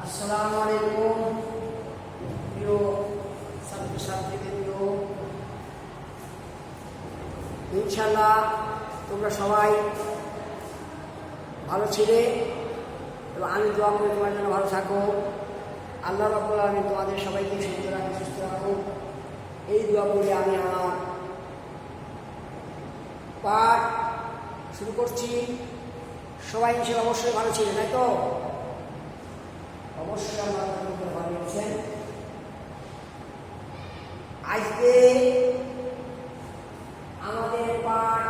আসসালামু আলাইকুম প্রিয় ছাত্রছাত্রীবৃন্দ। ইনশাআল্লাহ তোমরা সবাই ভালো ছিলে এবং আমি দোয়া করি তোমার জন্য ভালো থাকো। আল্লাহ রাব্বুল আলামিন তোমাদের সবাইকে সুস্থ রাখো, সুস্থ রাখো, এই দোয়া করে আমি আমার পাঠ শুরু করছি। সবাই ইনশাআল্লাহ অবশ্যই ভালো ছিলেন, তাই তো? অবশ্যই আল্লাহ ভালো হয়েছেন। আজকে আমাদের পাঠ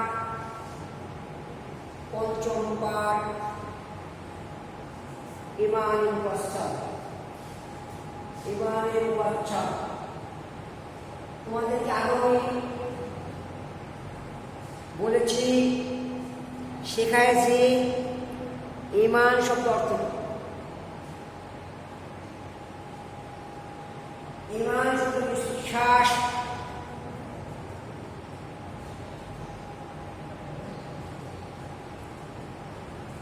পঞ্চম পাঠ ইমানের মুফাসসাল। ইমানের মুফাসসাল তোমাদেরকে আগেই বলেছি, শেখাইছি ইমান শব্দ অর্থ। ইমান শব্দ বিশ্বাস,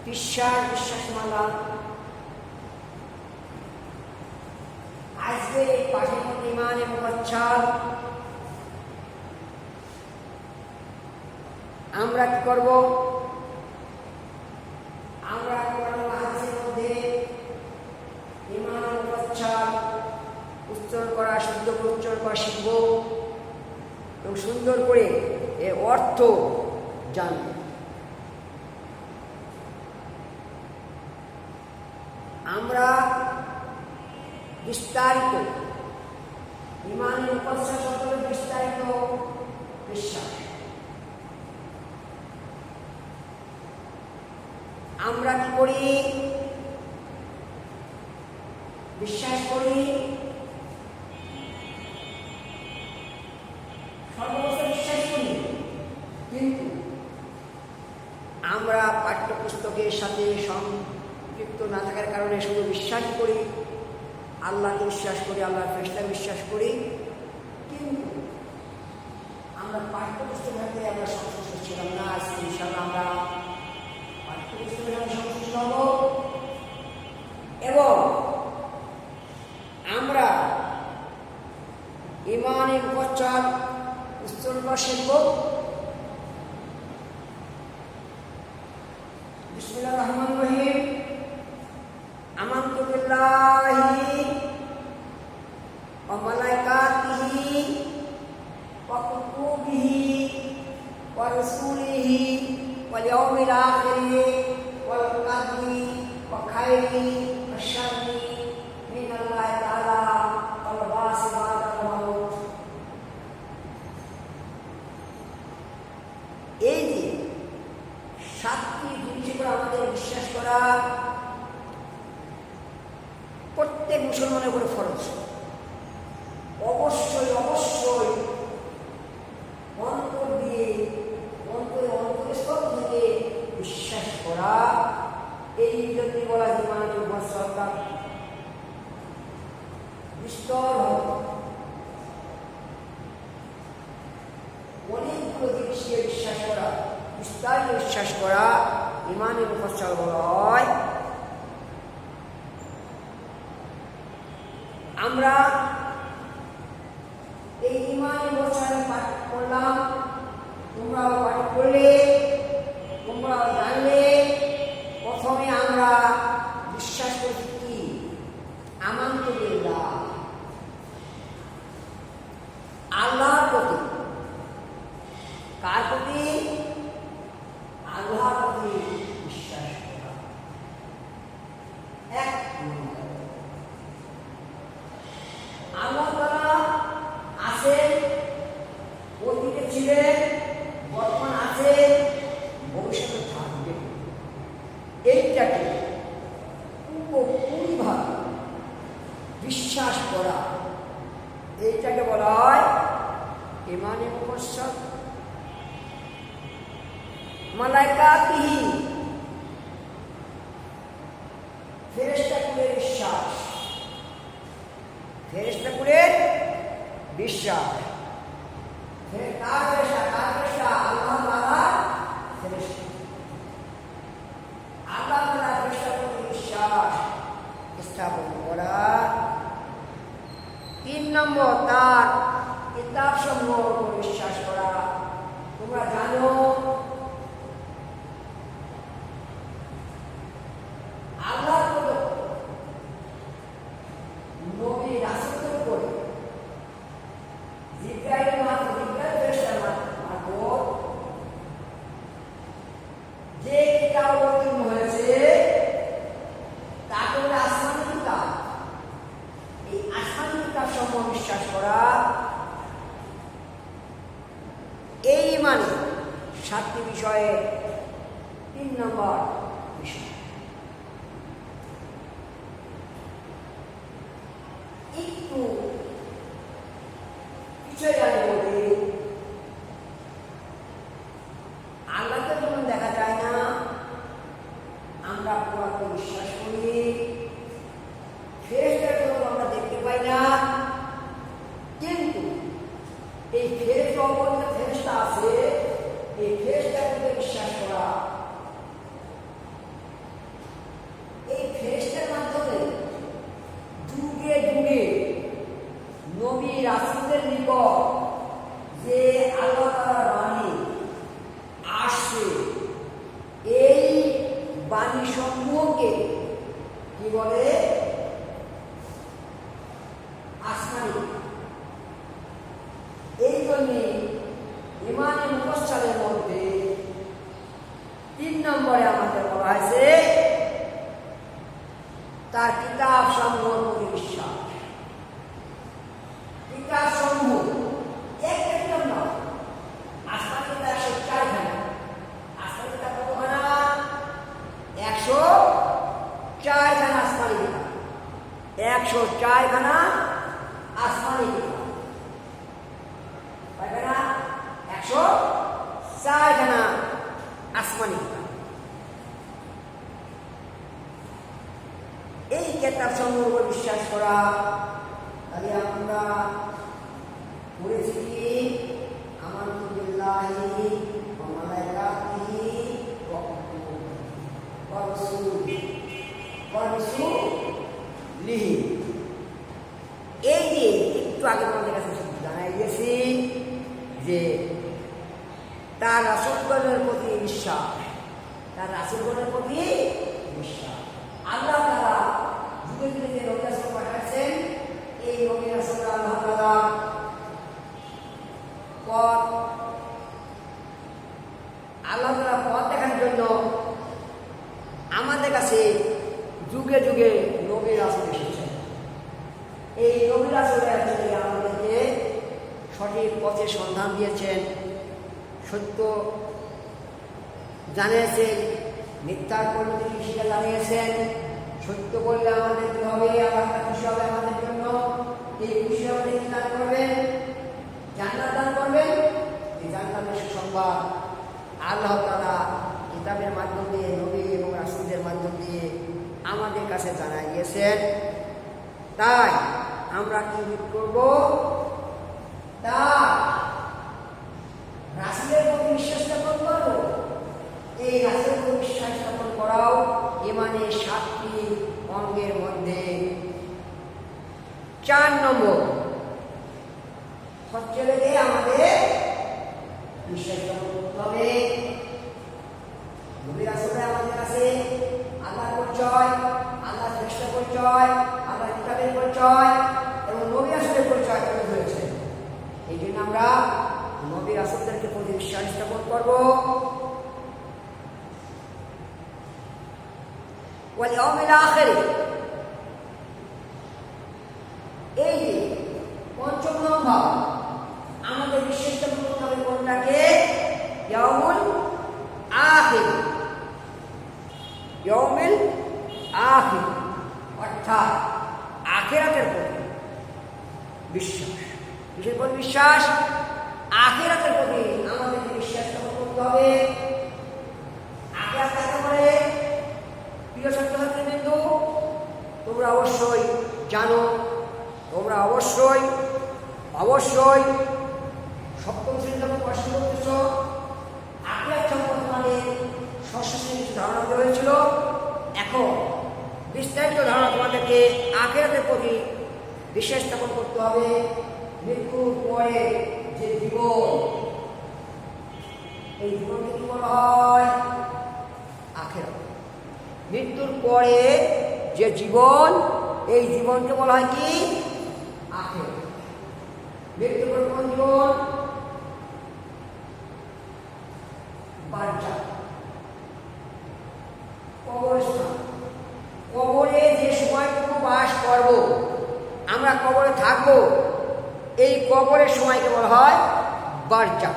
বিশ্বাস মালা। আজকে এই পাঠের মধ্যে ইমানের মুফাসসাল আমরা কি করব? আমরা হাদিসের মধ্যে ইমানের মুফাসসাল উচ্চারণ করা, শুদ্ধ করে উচ্চারণ করা শিখব এবং সুন্দর করে এর অর্থ জানব। আমরা বিস্তারিত ইমানের মুফাসসাল শব্দের বিস্তারিত বিশ্বাস। আমরা কি করি? বিশ্বাস করি, সর্বস্ব বিশ্বাস করি, কিন্তু আমরা পাঠ্যপুস্তকের সাথে সম্পৃক্ত না থাকার কারণে শুধু বিশ্বাস করি, আল্লাহকে বিশ্বাস করি, আল্লাহর ফেরেশতাকে বিশ্বাস করি, কিন্তু আমরা পাঠ্যপুস্তকের সাথে আমরা সংশ্লিষ্ট ছিলাম না। আজকে ইনশাআল্লাহ আমরা পাঠ্যপুস্তকের সাথে সংশ্লিষ্ট হব এবং আমরা ইমানের মুফাসসাল উচ্চারণ করা শিখব। বিসমিল্লাহির রহমানির রহিম। আমানতু বিল্লাহি ওয়া মালাইকাতিহি ওয়া কুতুবিহি ওয়া রাসূলিহি ওয়াল ইয়াউমিল আখির ওয়াল কদরি ওয়া খাইরি ওয়া শাররি মিনাল্লাহি তাআলা ওয়াল বাসি বাদাল মাউত। এই যে সাতটি জিনিসের উপর আমাদের বিশ্বাস করা প্রত্যেক মুসলমানের উপরে ফরজ। অবশ্যই অবশ্যই অন্তর দিয়ে অন্তরস্থল থেকে বিশ্বাস করা। এই যদি বলা ইমানের মুফাসসাল বিস্তর হবে, অনেকগুলো জিনিসকে বিশ্বাস করা, বিস্তারিত বিশ্বাস করা ইমানের মুফাসসাল বলা হয়। আমরা এই ইমানের মুফাসসাল পাঠ করলাম, তোমরাও পাঠ করলে, তোমরাও জানলে। প্রথমে আমরা বিশ্বাস করছি কি? আমানতু বিল্লাহ, আল্লাহর প্রতি। কার প্রতি? আল্লাহর প্রতি বিশ্বাস করা। এক নম্বর, আল্লাহ তাআলা আছেন, অতীতে ছিলেন, বর্তমান আছেন, ভবিষ্যতে থাকবে। এইটাকে পুরোপুরিভাবে বিশ্বাস করা, এইটাকে বলা হয় ইমানের মুফাসসাল। মালাইকাতিহি, ফেরেশতাকুলের বিশ্বাস, ফেরেশতাকুলের বিশ্বাস। কার ফেরেশতা? আল্লাহ তাআলার ফেরেশতা। আল্লাহ তাআলার ফেরেশতাকুলের বিশ্বাস স্থাপন করা। নম্বর তার কিতাব সমূহ বিশ্বাস করা। তোমরা জানো আল্লাহ নবী রাসূলের উপরে জিবরাইল ফেরেশতার মারফত যে কিতাব অবতীর্ণ হয়েছে তাকে বলে আসমানী কিতাব। এই আসমানী কিতাব সমূহ বিশ্বাস করা এই মানে 7টি বিষয়ে 3 নম্বর বিষয়। একটু বিষয় জানি বলি, আল্লাহকে যেমন দেখা যায় না, আমরা পুরাতন বিশ্বাস করি। ফেরেশতাকে আমরা দেখতে পাই না, কিন্তু এই ফেরেশতা অপরিচিত ফেরেশতা আছে, এই ফেরেশতাকে বিশ্বাস করা, এই ফেরেশতার মাধ্যমে যুগে যুগে নবী রাসূলদের নিকট যে আল্লাহ তাআলার বাণী আসছে, এই বাণী সমূহকে কি বলে? আসমানী। এই জন্যে ইমানে মুফাসসালের মধ্যে 3 নম্বরে আমাদের বলা হয়েছে তার কিতাব সমূহের প্রতি বিশ্বাস। কিতাব সমূহ একটা নয়, আসমানী কিতাব 104 খানা। আসমানী কিতাব কতখানা? 104 খানা আসমানী কিতাব। 104 খানা আসমানী কিতাব। কয়খানা? 104 খানা আসমানী কিতাব। এই কিতাব সমূহের উপর বিশ্বাস করা, তাহলে আমরা পড়েছি কি? আমানতু বিল্লাহি ওয়া মালাইকাতিহি ওয়া রাসূলিহি। এই যে একটু আগে আমাদের কাছে জানাই গেছি যে তার রাসূলগণের প্রতি বিশ্বাস, তার রাসূলগণের প্রতি বিশ্বাস। আল্লাহ তাআলা যুগে যুগে যে নবী রাসূল পাঠাচ্ছেন, এই নবী রাসূলরা আল্লাহ তাআলা পথ দেখানোর জন্য আমাদের কাছে যুগে যুগে নবী রাসূল এসেছেন। এই নবী রাসূলরা আমাদেরকে সঠিক পথের সন্ধান দিয়েছেন, সত্য জানিয়েছেন, মিথ্যার পরিণতি সেটা জানিয়েছেন। সত্য বললে আমাদের কি হবে? আল্লাহ খুশি হবে আমাদের জন্য। এই খুশি হবে কি দান করবেন? জান্নাত দান করবেন। এই জান্নাতের সুসংবাদ আল্লাহ তাআলা কিতাবের মাধ্যম দিয়ে, নবী এবং রাসূলদের মাধ্যম দিয়ে আমাদের কাছে জানাই দিয়েছেন। তাই আমরা কি করব? তা রাসূলের প্রতি বিশ্বাস স্থাপন করব। এই রাসূলের প্রতি বিশ্বাস স্থাপন করাও ইমানের 7টি অঙ্গের মধ্যে 4 নম্বর। হচ্ছে যে আমাদের বিশ্বাস স্থাপন করতে হবে নবী রাসূলরা আমাদের কাছে আল্লাহর পরিচয়, আল্লাহর ফেরেশতার পরিচয়, আল্লাহর কিতাবের পরিচয় এবং নবী রাসূলের পরিচয় তুলে ধরেছেন। এই জন্য আমরা নবী রাসূলদেরকে প্রতি বিশ্বাস স্থাপন করব। ওয়াল ইয়াউমিল আখির, এই যে 5ম নম্বর আমাদের বিশ্বাস স্থাপন করতে হবে কোনটাকে? ইয়াউমুল আখির। ইয়াউমুল আখির অর্থাৎ আখিরাতের প্রতি বিশ্বাস। কিসের প্রতি বিশ্বাস? আখিরাতের প্রতি আমাদেরকে বিশ্বাস স্থাপন করতে হবে। আখিরাত কাকে বলে? প্রিয় ছাত্রছাত্রীবৃন্দ, তোমরা অবশ্যই জানো, তোমরা অবশ্যই সপ্তম শ্রেণী যখন পড়াশোনা করতেছ, আখিরাত সম্পর্কে তোমাদের ষষ্ঠ শ্রেণীর কিছু ধারণা দেওয়া হয়েছিল। এখন বিস্তারিত ধারণা তোমাদেরকে আখিরাতের প্রতি বিশ্বাস স্থাপন করতে হবে মৃত্যুর পরে যে জীবন, এই জীবনকে কি বলা হয়? আখিরাত। মৃত্যুর পরে যে জীবন, এই জীবনকে বলা হয় কি? আখিরাত। মৃত্যুর পর কোন জীবন? বারজাখ, কবরস্থান। কবরে যে সময়টুকু বাস করব, আমরা কবরে থাকব, এই কবরের সময়কে বলা হয় বারজাখ।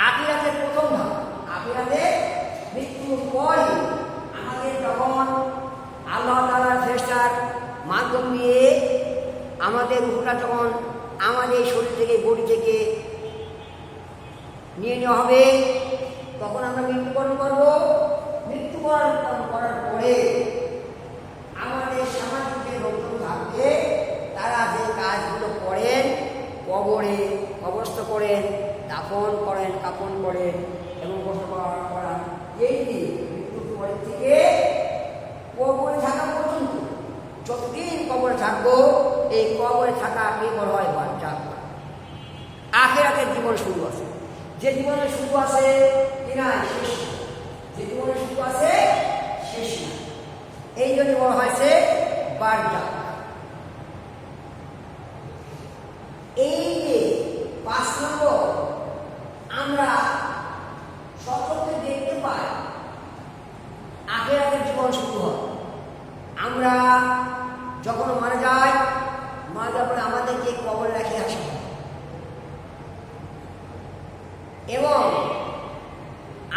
আখিরাতের প্রথম ধাপ, আখিরাতে মৃত্যুর পরে আমাদের যখন আল্লাহ তাআলার ফেরেশতার মাধ্যম দিয়ে আমাদের রূহটা যখন আমাদের শরীর থেকে, বডি থেকে নিয়ে নেওয়া হবে, তখন আমরা মৃত্যুবরণ করব। মৃত্যুবরণ করার পরে আমাদের সামাজিক যে লোকজন থাকবে, তারা যে কাজগুলো করেন, কবরে কবরস্থ করেন, দাফন করেন, কাফন করেন এবং গোসল করান, এই দিয়ে মৃত্যুর পরের থেকে কবরে থাকা পর্যন্ত, যতদিন কবরে থাকবো, এই কবরে থাকাকে বলা হয় বারজাখ। আখিরাতের জীবন শুরু আছে। যে জীবনের শুরু আছে কি না, শেষ না। যে জীবনের শুরু আছে, শেষ না। এই জন্য বলা হয়েছে বারজাখ। এই যে 5 নম্বর আমরা সচক্ষে দেখতে পাই আখিরাতের জীবন শুরু হয়। আমরা যখন মারা যাই, মারা যাওয়ার পরে আমাদেরকে কবরে রেখে আসে এবং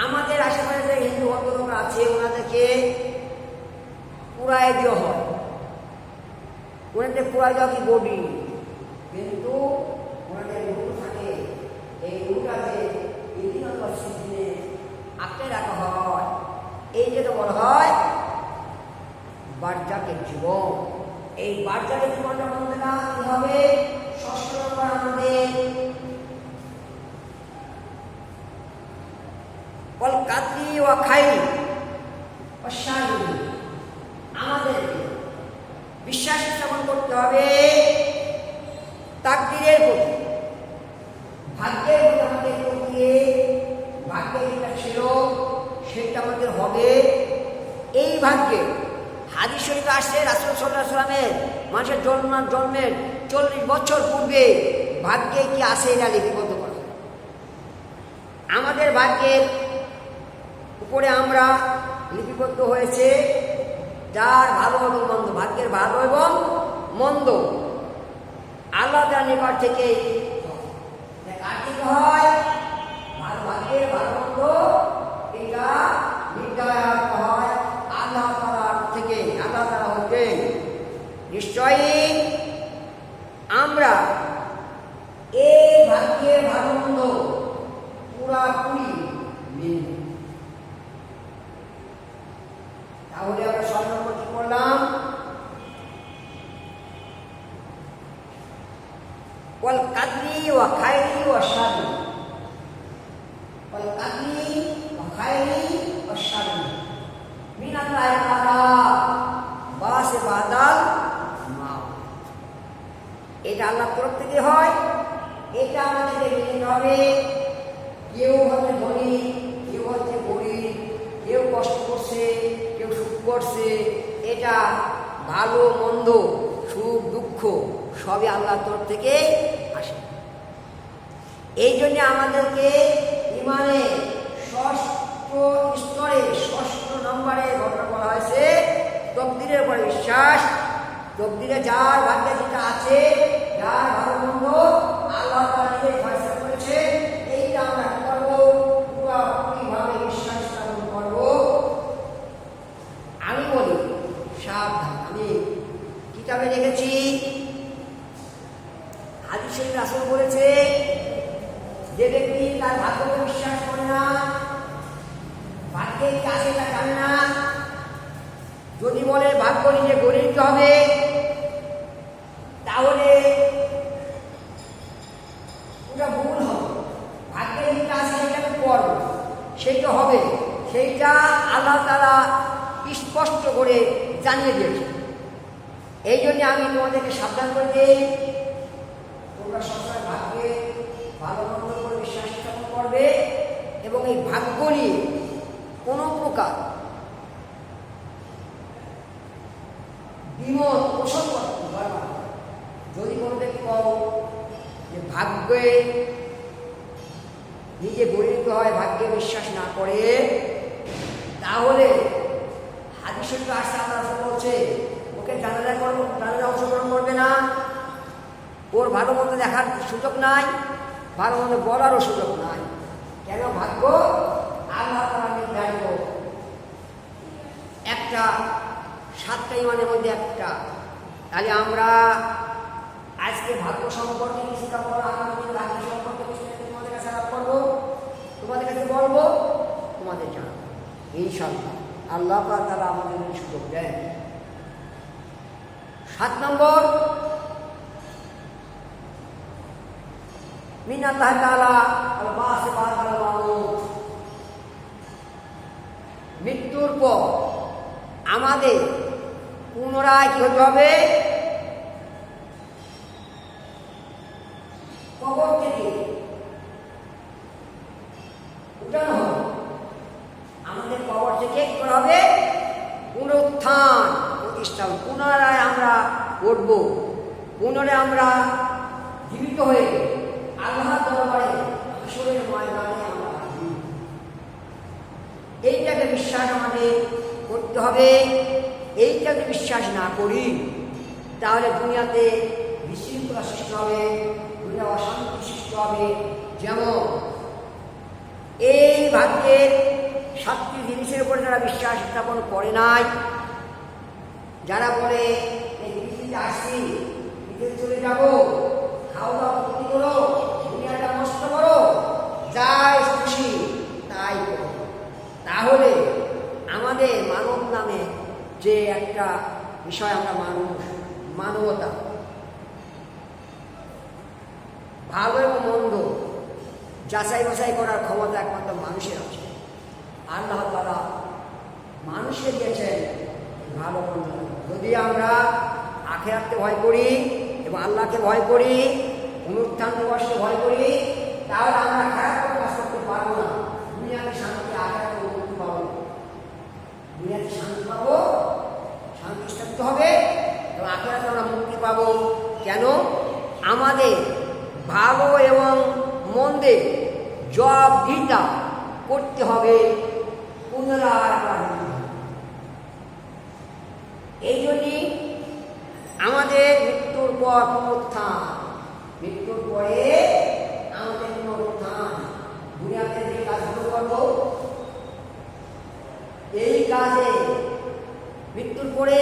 আমাদের আশেপাশে যে হিন্দু ভদ্রলোকরা আছে, ওনাদেরকে পুরায় দেওয়া হয়। ওনাদের পুরায় দেওয়া কি বডি, কিন্তু ওনাদের রূহ থাকে। এই রূহটাকে দিনে আঁকড়ে রাখা হয়। এই যেটা বলা হয় বারজাখের জীবন। এই বারজাখের জীবনটা বলতে না কি হবে? 6 নম্বর আমাদের ওয়াল কাদরি ওয়া খাইরি ওয়া শাররি, আমাদের বিশ্বাস স্থাপন করতে হবে তাকদীরের প্রতি, ভাগ্যের প্রতি। আমাদের প্রতি ভাগ্যে যেটা ছিল সেটা আমাদের হবে। এই ভাগ্যে হাদিস শরীফে আসছে রাসূল সাল্লাল্লাহু আলাইহি ওয়াসাল্লামের মানুষের জন্মের 40 বছর পূর্বে ভাগ্যে কি আছে এটা লিপিবদ্ধ করা। আমাদের ভাগ্যের উপরে আমরা লিপিবদ্ধ হয়েছে যার ভালো এবং মন্দ, ভাগ্যের ভালো এবং মন্দ আল্লাহ তাআলার নিকট থেকে কার্তিক হয়। ভালো ভাগ্যের ভালো মন্দ এটা নির্ধারণ হয় আল্লাহ তাআলার থেকে। আল্লাহ তাআলা হতে নিশ্চয়ই আমরা এই ভাগ্যের ভালো মন্দ পুরাপুরি মেনে। তাহলে আমরা 6 নম্বর কি করলাম? ওয়াল কাদরি ওয়া খাইরি ওয়া শাররি, ওয়াল কাদরি ওয়া খাইরি ওয়া শাররি মিনাল্লাহি তাআলা বাসে বাদাল মাউত। এটা আল্লাহর তরফ থেকে হয়। এটা আমাদেরকে মেনে হবে। কেউ হচ্ছে ধনী, কেউ হচ্ছে গরিব, কেউ কষ্ট করছে, কেউ সুখ করছে, এটা ভালো মন্দ, সুখ দুঃখ সবই আল্লাহর তরফ থেকে আসে। এই জন্য আমাদেরকে ইমানে 6ষ্ঠ স্তরে 6 নম্বরে ঘটনা বলা হয়েছে তকদিরের উপরে বিশ্বাস। তকদিরে যার ভাগ্যে যেটা আছে, যার ভালো মন্দ আল্লাহ তাআলা নিজেই ফয়সালা করেছে, এইটা আমরা কি করবো? পুরোপুরিভাবে বিশ্বাস স্থাপন করবো। আমি বলি সাবধান, আমি কিতাবে দেখেছি হাদিস শরীফে রাসূল বলেছে, যে ব্যক্তি তার ভাগ্যকে বিশ্বাস করে না, ভাগ্যে কি আছে তা জানে না, যদি বলে ভাগ্য নিজে গড়ে নিতে হবে, তাহলে ওটা ভুল হবে। ভাগ্যে যেটা আছে সেটা করব, সেইটা হবে, সেইটা আল্লাহ তাআলা স্পষ্ট করে জানিয়ে দিয়েছে। এই জন্য আমি তোমাদেরকে সাবধান করে দিই, তোমরা সবসময় ভাগ্যে ভালো মন্দ করে বিশ্বাস স্থাপন করবে এবং এই ভাগ্য নিয়ে কোনো প্রকার বিমত পোষণ করতে পারবে না। যদি কোনো ব্যক্তি কও যে ভাগ্যে নিজে গরিব হয়, ভাগ্যে বিশ্বাস না করে, তাহলে হাদিস শরীফে আসছে আল্লাহ রাসূল বলছে ওকে জানাজা অংশগ্রহণ করবে না, ওর ভালো মন্দ দেখার সুযোগ নাই, ভালো মন্দ বলারও সুযোগ নাই। কেন? ভাগ্য আল্লাহ তাআলা নির্ধারিত একটা 7টা ইমানের মধ্যে একটা। তাহলে আমরা আজকে ভাগ্য সম্পর্কে কিছুটা পর আগামী দিনে ভাগ্য সম্পর্কে তোমাদের কাছে আলাপ করবো, তোমাদের কাছে বলবো, তোমাদের জানাবো ইনশাআল্লাহ। আল্লাহ তাআলা আমাদের সুযোগ দেন। 7 নম্বর, মিনাল্লাহ তাআলা আল-বাস বা'দাল মাউত, মৃত্যুর পর আমাদের পুনরায় কি হতে হবে? কবর থেকে উঠানো হবে। আমাদের কবর থেকে কি করা হবে? পুনরুত্থান, প্রতিষ্ঠা। পুনরায় আমরা উঠব, পুনরায় আমরা জীবিত হয়ে আল্লাহর দরবারে হাসরের ময়দানে আমরা আসব। এইটাকে বিশ্বাস আমাদের করতে হবে। এইটাকে বিশ্বাস না করি তাহলে দুনিয়াতে বিশৃঙ্খলা সৃষ্টি হবে, দুনিয়া অশান্তি সৃষ্টি হবে। যেমন এই ভাগ্যের 7টি জিনিসের উপরে যারা বিশ্বাস স্থাপন করে নাই, যারা বলে এই পৃথিবীতে আসছি, পৃথিবীতে চলে যাব, খাওয়া দাওয়া ক্ষতি করো, দুনিয়াটা নষ্ট করো, যাই খুশি তাই করো, তাহলে আমাদের মানব নামে যে একটা বিষয়, আমরা মানুষ, মানবতা, ভালো এবং মন্দ যাচাই বাছাই করার ক্ষমতা একমাত্র মানুষের আছে। আল্লাহ তাআলা মানুষকে দিয়েছেন ভালো মন্দ। যদি আমরা আখিরাতকে ভয় করি এবং আল্লাহকে ভয় করি, পুনরুত্থান দিবসকে ভয় করি, তাহলে আমরা খারাপ কোনো কাজ করতে পারবো না। দুনিয়াতে শান্তি, আখিরাতে মুক্তি পাবো। দুনিয়াতে শান্তি পাবো, শান্তি স্থাপিত হবে এবং আখিরাতে আমরা মুক্তি পাবো। কেন? আমাদের ভালো এবং মন্দে জবাবদিহিতা করতে হবে, পুনরায়। এই জন্যই আমাদের মৃত্যুর পর পুনরুত্থান, মৃত্যুর পরে আমাদের পুনরুত্থান। দুনিয়াতে যে কাজগুলো করবো, এই কাজে মৃত্যুর পরে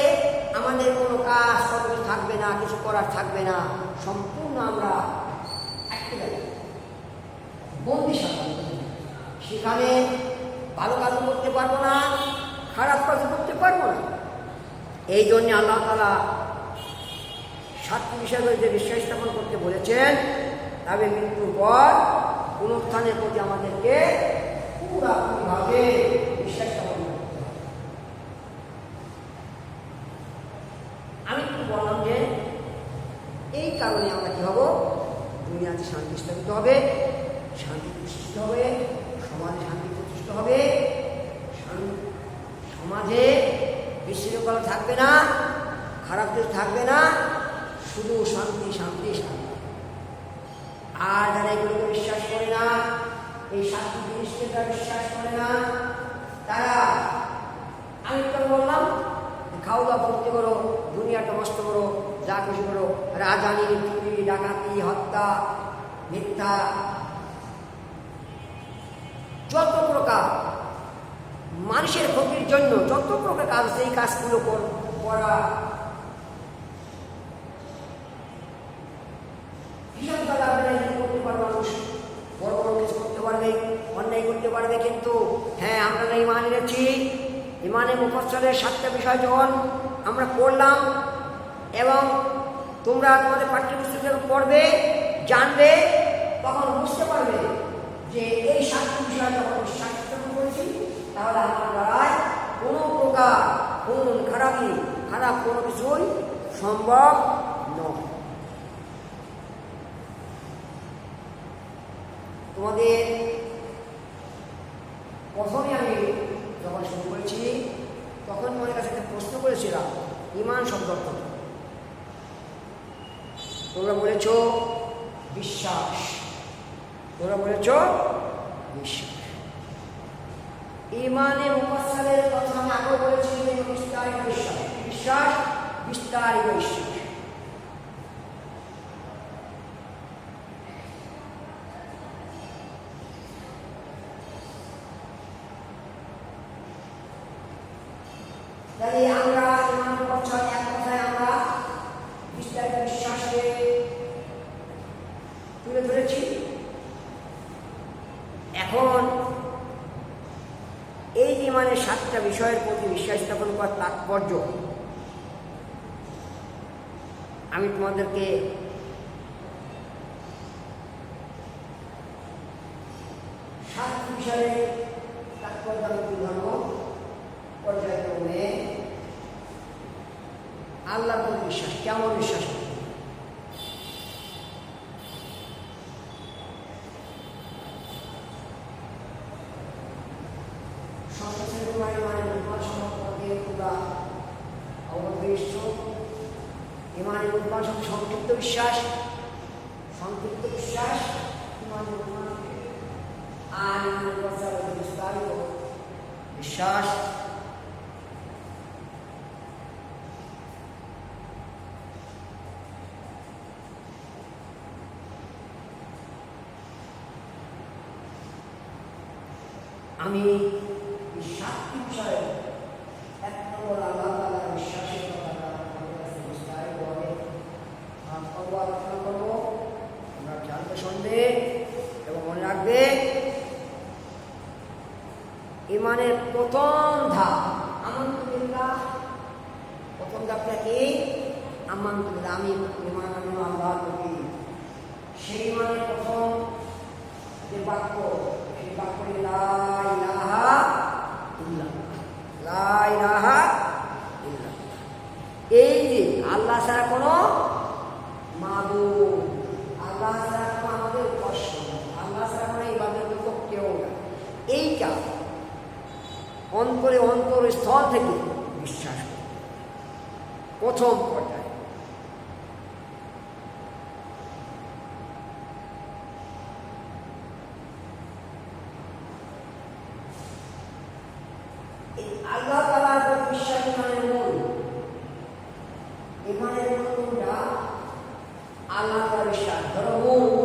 আমাদের কোনো কাজ কর্ম থাকবে না, কিছু করার থাকবে না, সম্পূর্ণ আমরা একেবারে বন্দি সাধারণ। সেখানে ভালো কাজ করতে পারবো না, খারাপ কাজ করতে পারবো না। এই জন্য আল্লাহ তাআলা 7টি বিষয় যে বিশ্বাস স্থাপন করতে বলেছেন, তবে মৃত্যুর পর পুনরুত্থানের প্রতি আমাদেরকে পুরাপুরিভাবে বিশ্বাস স্থাপন করতে হবে। আমি একটু বললাম যে এই কারণে আমরা কি হব? দুনিয়াতে শান্তি স্থাপিত হবে, শান্তি প্রতিষ্ঠিত হবে, সমাজে শান্তি প্রতিষ্ঠিত হবে, সমাজে বিশৃঙ্খলা থাকবে না, খারাপ কিছু থাকবে না, শুধু শান্তি শান্তি শান্তি। আর যারা এগুলোকে বিশ্বাস করে না, এই 7টি জিনিসকে যারা বিশ্বাস করে না, তারা, আমি তো বললাম, খাওয়া দাওয়া ভর্তি করো, দুনিয়াটা নষ্ট করো, যা খুশি করো, রাজানি, চুরি, ডাকাতি, হত্যা, মিথ্যা, যত প্রকার মানুষের ক্ষতির জন্য যত প্রকার কাজ, সেই কাজগুলো করা ভীষণ করতে পারবে। মানুষ বড় বড় কিছু করতে পারবে, অন্যায় করতে পারবে, কিন্তু হ্যাঁ, আমরা না ইমান এনেছি, ইমানে মুফাসসালের 7টা বিষয় যখন আমরা পড়লাম এবং তোমরা তোমাদের পাঠ্যপুস্তকে পড়বে, জানবে, তখন বুঝতে পারবে যে এই 7টি বিষয় যখন বিশ্বাস করেছি, তাহলে আমার দ্বারায় কোনো প্রকার খারাপ কোনো কিছুই সম্ভব নয়। তোমাদের প্রথমে আমি যখন শুরু করেছি তখন তোমাদের কাছে একটা প্রশ্ন করেছিলাম, ঈমান শব্দ অর্থ কি? তোমরা বলেছ বিশ্বাস, তোমরা বলেছ বিশ্বাস। ঈমানে মুফাসসালের কথা আমি আগেও বলেছি, বিস্তারিত বিশ্বাস, বিশ্বাস বিস্তারিত বিশ্বাস। তাই আমরা ঈমান মুফাসসাল এক কথায় আমরা বিস্তারিত বিশ্বাসকে তুলে ধরেছি। এখন এই ঈমানের 7টা বিষয়ের প্রতি বিশ্বাস স্থাপন করার তাৎপর্য আমি তোমাদেরকে বিষয়ের তাৎপর্য আমি তুলে ধরব। পর্যায়ক্রমে আল্লাহর প্রতি বিশ্বাস, কেমন বিশ্বাস? সংক্ষিপ্ত বিশ্বাস, সংক্ষিপ্ত বিশ্বাস আর বিস্তারিত বিশ্বাস। আমি এই 7টি বিষয়ে 1 নম্বর আল্লাহ তাআলার বিশ্বাসের কথাটা আমাদের কাছে বিস্তারিতভাবে আলোচনা করব। আমরা জানতে শুনবে এবং মনে রাখবে, ঈমানের প্রথম ধাপ আমানতু বিল্লাহ। প্রথম ধাপটা কি? আমানতু বিল্লাহ, আমি ঈমান আনলাম আল্লাহর প্রতি। সেই ঈমানের প্রথম যে বাক্য, সেই বাক্যটি লা ইলাহা ইল্লাল্লাহ, লা ইলাহা ইল্লাল্লাহ। এই যে আল্লাহ ছাড়া কোনো মাবুদ, আল্লাহ ছাড়া কোনো আমাদের উপাস্য, আল্লাহ ছাড়া কোনো ইবাদত করতে কেউ না, এইটা অন্তরে অন্তরস্থল থেকে বিশ্বাস করে প্রথম পর্যায়ে। এই আল্লাহ তাআলার উপর বিশ্বাস ইমানের মূল। ইমানের মূল কোনটা? আল্লাহ তাআলার বিশ্বাস। ধরো মূল